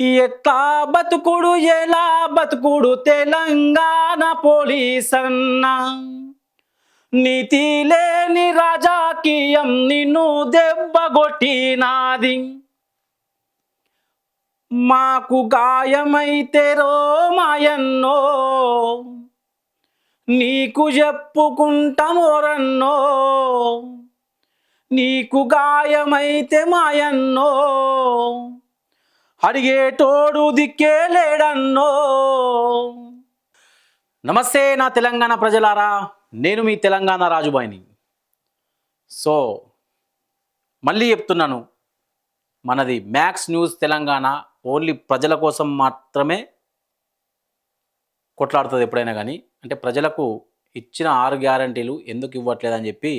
ఎట్లా బతుకుడు ఎలా బతుకుడు తెలంగాణ పోలీస్ అన్న నీతి లేని రాజకీయం నిన్ను దెబ్బగొట్టినాది మాకు గాయమైతే రో మాయన్నో నీకు చెప్పుకుంటామోరన్నో నీకు గాయమైతే మాయన్నో అడిగేటోడు దిక్కే లేడన్నో. నమస్తే నా తెలంగాణ ప్రజలారా, నేను మీ తెలంగాణ రాజుబాయిని. సో మళ్ళీ చెప్తున్నాను, మనది మ్యాక్స్ న్యూస్ తెలంగాణ ఓన్లీ ప్రజల కోసం మాత్రమే కొట్లాడుతుంది ఎప్పుడైనా కానీ. అంటే ప్రజలకు ఇచ్చిన 6 గ్యారంటీలు ఎందుకు ఇవ్వట్లేదని చెప్పి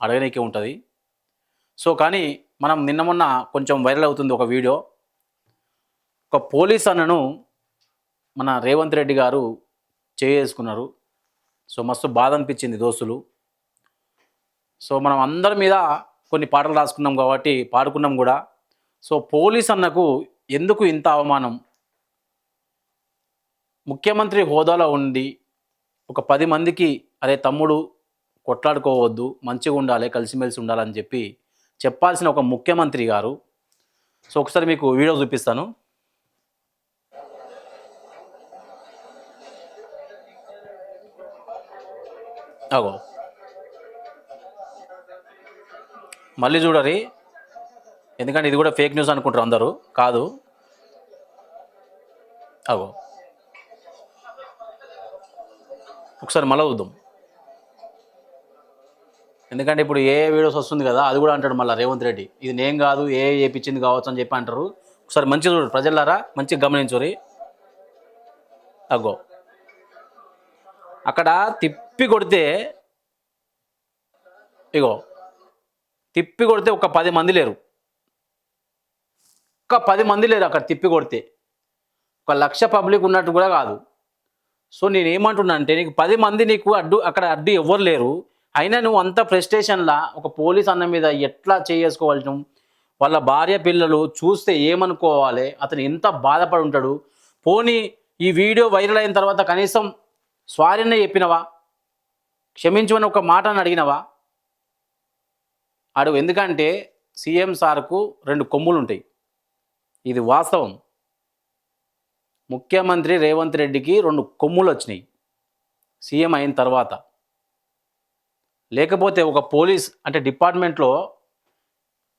అడగనీకే ఉంటుంది. సో కానీ మనం నిన్న మొన్న కొంచెం వైరల్ అవుతుంది ఒక వీడియో. ఒక పోలీస్ అన్నను మన రేవంత్ రెడ్డి గారు చేసుకున్నారు. సో మస్తు బాధ అనిపించింది దోస్తులు. సో మనం అందరి మీద కొన్ని పాటలు రాసుకున్నాం కాబట్టి పాడుకున్నాం కూడా. సో పోలీస్ అన్నకు ఎందుకు ఇంత అవమానం? ముఖ్యమంత్రి హోదాలో ఉండి ఒక 10 మందికి అరే తమ్ముడు కొట్లాడుకోవద్దు, మంచిగా ఉండాలి, కలిసిమెలిసి ఉండాలని చెప్పి చెప్పాల్సిన ఒక ముఖ్యమంత్రి గారు. సో ఒకసారి మీకు వీడియో చూపిస్తాను. అగో మళ్ళీ చూడరి, ఎందుకంటే ఇది కూడా ఫేక్ న్యూస్ అనుకుంటారు అందరూ. కాదు, అగో ఒకసారి మళ్ళీ చూద్దాం. ఎందుకంటే ఇప్పుడు ఏ వీడియోస్ వస్తుంది కదా, అది కూడా అంటాడు మళ్ళీ రేవంత్ రెడ్డి ఇది నేను కాదు ఏ ఏపించింది కావచ్చు అని చెప్పి అంటారు. ఒకసారి మంచిగా చూడు ప్రజలారా, మంచిగా గమనించురి. అగో అక్కడ తిప్పి కొడితే, ఇగో తిప్పి కొడితే ఒక 10 మంది లేరు, ఒక 10 మంది లేరు అక్కడ తిప్పి కొడితే. 1,00,000 పబ్లిక్ ఉన్నట్టు కూడా కాదు. సో నేను ఏమంటున్నా అంటే, నీకు 10 మంది నీకు అక్కడ అడ్డు ఎవ్వరు లేరు, అయినా నువ్వు అంత ప్రెస్టేషన్లా ఒక పోలీస్ అన్న మీద ఎట్లా చేసుకోవాలి? వాళ్ళ భార్య పిల్లలు చూస్తే ఏమనుకోవాలి? అతను ఎంత బాధపడి ఉంటాడు? పోనీ ఈ వీడియో వైరల్ అయిన తర్వాత కనీసం సారీనే చెప్పినవా? క్షమించమని ఒక మాటను అడిగినవా? అడుగు. ఎందుకంటే సీఎం సార్కు 2 కొమ్ములు ఉంటాయి, ఇది వాస్తవం. ముఖ్యమంత్రి రేవంత్ రెడ్డికి 2 కొమ్ములు వచ్చినాయి సీఎం అయిన తర్వాత. లేకపోతే ఒక పోలీస్ అంటే డిపార్ట్మెంట్లో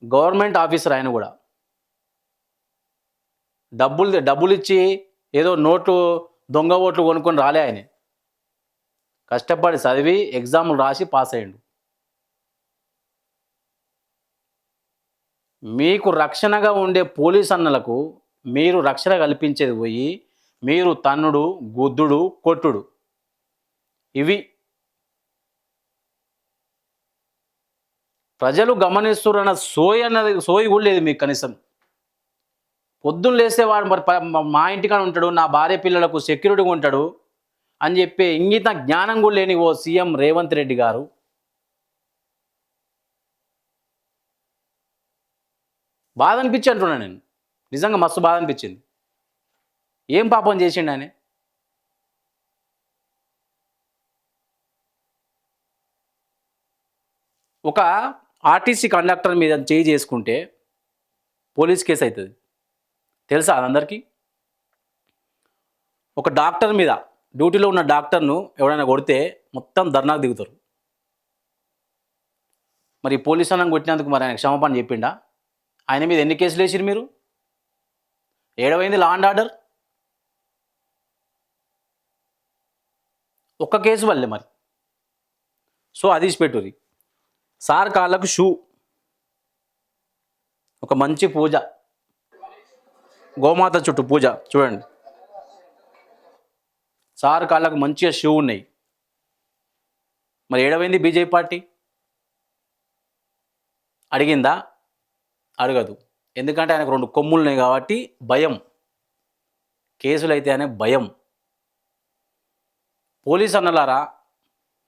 గవర్నమెంట్ ఆఫీసర్ ఆయన కూడా డబ్బులు ఇచ్చి ఏదో నోట్లు దొంగ ఓట్లు కొనుక్కొని రాలే. ఆయన కష్టపడి చదివి ఎగ్జాములు రాసి పాస్ అయ్యిండు. మీకు రక్షణగా ఉండే పోలీస్ అన్నలకు మీరు రక్షణ కల్పించేది పోయి మీరు తన్నుడు, గుద్దుడు, కొట్టుడు, ఇవి ప్రజలు గమనిస్తున్న సోయి కూడా లేదు మీకు కనీసం. పొద్దున్న లేస్తే వాడు మరి మా ఇంటికాడ ఉంటాడు, నా భార్య పిల్లలకు సెక్యూరిటీగా ఉంటాడు అని చెప్పి ఇంగిత జ్ఞానం కూడా లేని ఓ సీఎం రేవంత్ రెడ్డి గారు బాధ అనిపించి అంటున్నాను నేను. నిజంగా మస్తు బాధ అనిపించింది. ఏం పాపం చేసిండు ఆయన? ఒక ఆర్టీసీ కండక్టర్ మీద చేయి చేసుకుంటే పోలీస్ కేసు అవుతుంది, తెలుసా అందరికీ? ఒక డాక్టర్ మీద, డ్యూటీలో ఉన్న డాక్టర్ను ఎవరైనా కొడితే మొత్తం ధర్నాకు దిగుతారు. మరి పోలీసు అన్నం కొట్టినందుకు మరి ఆయన క్షమాపణ చెప్పిండా? ఆయన మీద ఎన్ని కేసులు వేసిరు మీరు? ఏడవైంది లా అండ్ ఆర్డర్? ఒక్క కేసు వల్లే మరి. సో అది పెట్టుర్రి. సార్ కాళ్ళకు షూ, ఒక మంచి పూజ, గోమాత చుట్టూ పూజ చూడండి. సార్ కాళ్ళకు మంచిగా షూ ఉన్నాయి. మరి ఏడవైంది బీజేపీ పార్టీ? అడిగిందా? అడగదు. ఎందుకంటే ఆయనకు 2 కొమ్ములు ఉన్నాయి కాబట్టి భయం. కేసులు అయితే అనే భయం. పోలీస్ అన్నలారా,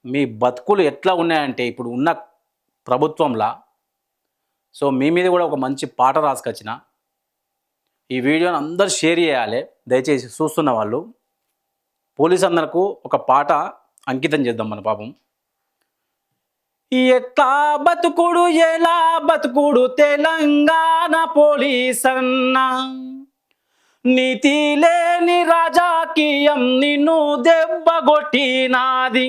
మీ బతుకులు ఎట్లా ఉన్నాయంటే ఇప్పుడు ఉన్న ప్రభుత్వంలా. సో మీ మీద కూడా ఒక మంచి పాట రాసుకొచ్చిన. ఈ వీడియోని అందరూ షేర్ చేయాలి దయచేసి చూస్తున్న వాళ్ళు. పోలీస్ అందరకు ఒక పాట అంకితం చేద్దాం మన పాపం. ఎట్లా బతుకుడు ఎలా బతుకుడు తెలంగాణ పోలీస్ అన్న, నీతి లేని రాజకీయం నిన్ను దెబ్బగొట్టినాది.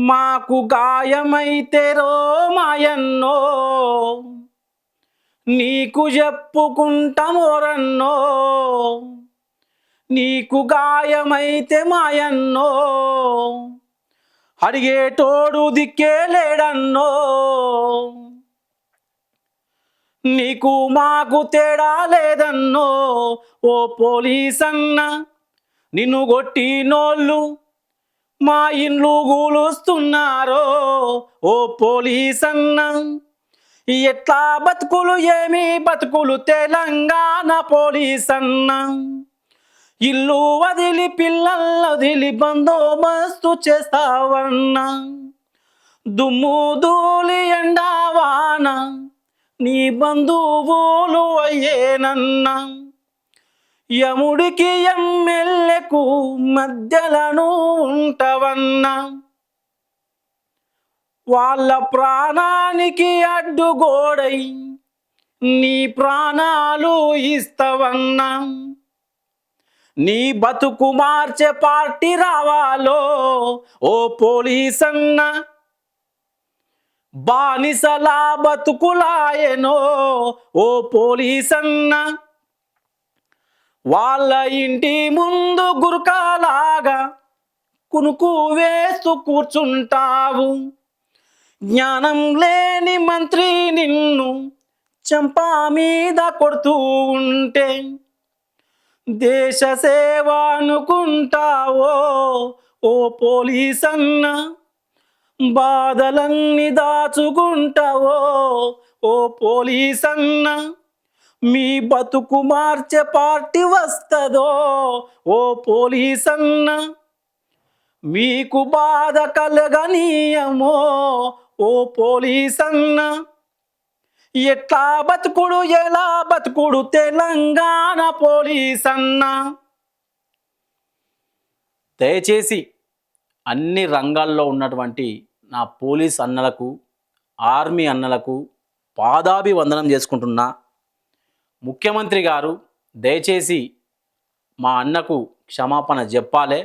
మాకు గాయమైతే రో మాయన్నో, నీకు చెప్పుకుంటామోరన్నో, నీకు గాయమైతే మాయన్నో, అడిగేటోడు దిక్కే లేడన్నో, నీకు మాకు తేడా లేదన్నో. ఓ పోలీస్ అన్న, నిన్ను కొట్టినోళ్ళు మా ఇండ్లు గూలుస్తున్నారో. ఓ పోలీస్ అన్న, ఎట్లా బతుకులు ఏమి బతుకులు తెలంగాణ పోలీస్ అన్న, ఇల్లు వదిలి పిల్లలు వదిలి బందోబస్తు చేస్తావన్నా, దుమ్ము ధూళి ఎండావాన నీ బంధువులు అయ్యేనన్నా, యముడికి ఎమ్మెల్యేకు మధ్యలను ఉంటవన్నా, వాళ్ళ ప్రాణానికి అడ్డుగోడై నీ ప్రాణాలు ఇస్తవన్నా, నీ బతుకు మార్చే పార్టీ రావాలో. ఓ పోలీస్ అన్న, బానిసలా బతుకులాయనో. ఓ పోలీస్ అన్న, వాళ్ళ ఇంటి ముందు గురకాలాగా కునుకు వేస్తూ కూర్చుంటావు. జ్ఞానం లేని మంత్రి నిన్ను చంపా మీద కొడుతూ ఉంటే దేశ సేవ అనుకుంటావో. ఓ పోలీస్ అన్న, బాధలన్నీ దాచుకుంటావో. ఓ పోలీస్ అన్న, మీ బతుకు మార్చే పార్టీ వస్తదో. ఓ పోలీస్ అన్న, మీకు బాధ కలగనీయమో. ఓ పోలీస్ అన్న, ఎట్లా బతుకుడు ఎలా బతుకుడు తెలంగాణ పోలీస్ అన్న. దయచేసి అన్ని రంగాల్లో ఉన్నటువంటి నా పోలీస్ అన్నలకు, ఆర్మీ అన్నలకు పాదాభివందనం చేసుకుంటున్నా. ముఖ్యమంత్రి గారు దయచేసి మా అన్నకు క్షమాపణ చెప్పాలి.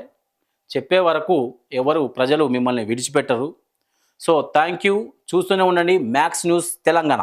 చెప్పే వరకు ఎవరు ప్రజలు మిమ్మల్ని విడిచిపెట్టరు. So thank you. చూస్తూనే ఉండండి మ్యాక్స్ న్యూస్ తెలంగాణ.